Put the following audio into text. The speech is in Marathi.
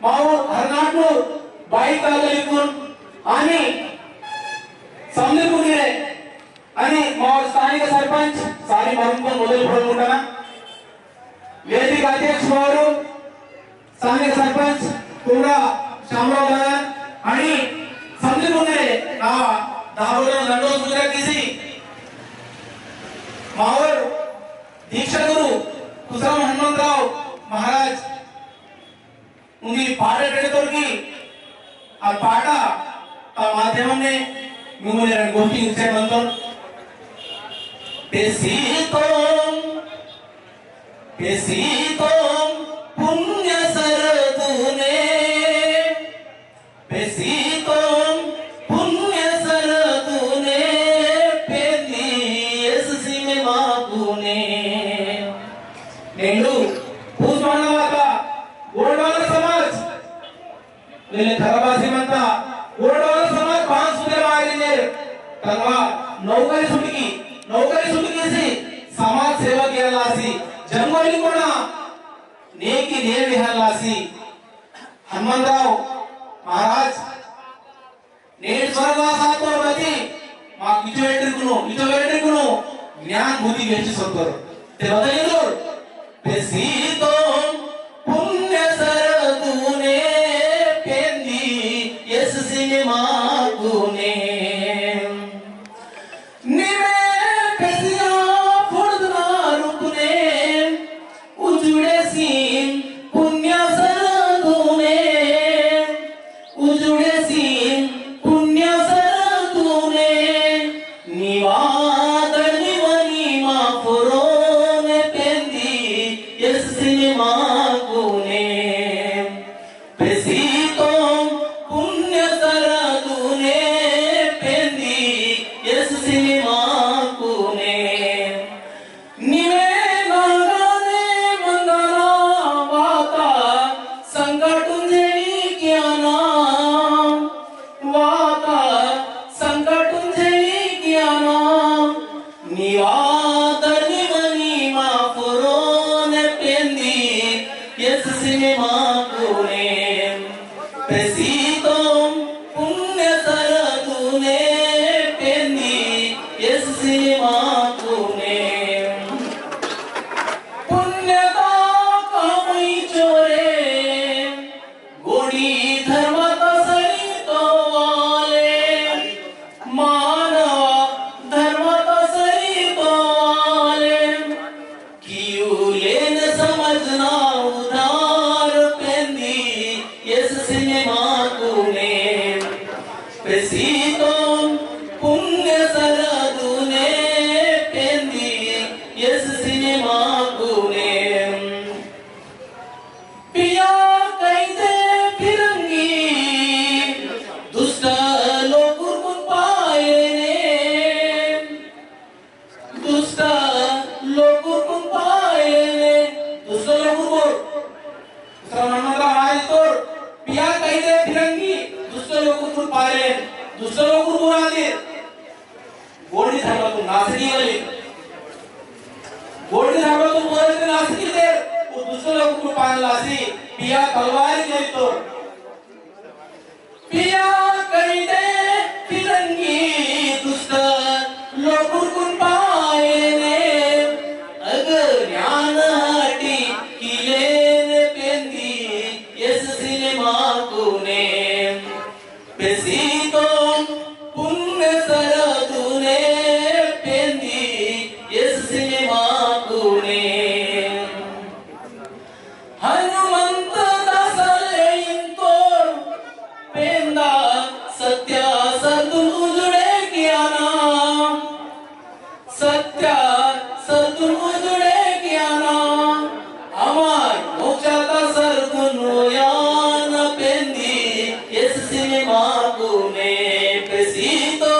माऊ हरनाटू बाई तालुक्यातून आणि समजून गेले आणि माऊ स्थानिक सरपंच सारी मारून मोदल पडून वेदिक अध्यक्ष मारू स्थानिक सरपंच कुमरा शामराव दादा आणि समजून गेले दाहोद लंडो सुद्धा किसी मावर दीक्षा गुरु तुसराम हनुमंतराव महाराज उनकी पाठ टेढ़े की और पाठा का माध्यम ने मुझे गोष्ठी से बनतो पेसी तो पुण्य सरदुने पेसी तो पुण्य सरदुने पेली एससी में मागुने नेंडू पूजमानवाता गोडवाला समाज लेले खराबासी म्हणता गोडवाला समाज पाच सुद्धा मागले तलवा नौकरी सुटकी सी समाज सेवा केला सी जन्मली कोणा नेकी ने विहारला सी हनुमंतराव महाराज नेट स्वर्गवासातो बदी मा किचवेट्रिकुनो ज्ञान बुद्धि वेची सोतर ते बदलिलो पेसीतो पुण्य सरदुने पेंदी यस सिनेमा गुने निमे पेसिया फुडना रुपने उजुडे सीन पुण्य सरदुने उजुडे सीन पुण्य सरदुने निवाद निवनी मा फुरोने पेंदी यस सिनेमा गुने पेसीतो पुण्य सरदुने पेंदी यस सिनेमा गुने निवे नागाने मंदाना वाता संकटुन जेणी ज्ञाना वाता संकटुन जेणी ज्ञाना निवादर निवनी मा फुरोने पेंदी यस सिनेमा गुने पेसीतो पुण्य सरदुने पेंदी यस सिनेमा गुने पुण्यदा कामई चोरे गोडी धर्मात सरितो वाले मानवा धर्मात सरितो वाले कियुलेन समजना उधार पेंदी यस सिनेमा गुने पेसीतो पुण्य सरदुने पेंदी यस सिनेमा गुने पिया कैसे फिरंगी दुष्ट लोग पाए रे दुष्ट लोग पाए रे दुष्ट लोग पिया कैसे फिरंगी दुष्ट लोग पाए दुष्ट लोग आले गोडी धर्मातून नासकी गेली गोडी धर्मातून बोलते नासकी दे वो दुष्ट लोग पायला सी पिया तलवारी देतो पिया कैसे फिरंगी दुष्ट लोग पाए रे अगर ज्ञान हटी किलेन पेंदी यस सिनेमा गुने पेसीतो पुण्य सरदुने पेंदी यस सिनेमा गुने हनुमंत दासले इंतोर पेंदा सत्य सरदुन उजुडे ज्ञाना सत्य सरदुन उजुडे ज्ञाना अमर मोक्षाता सरदुन यान पेंदी यस सिनेमा गुने पेसीतो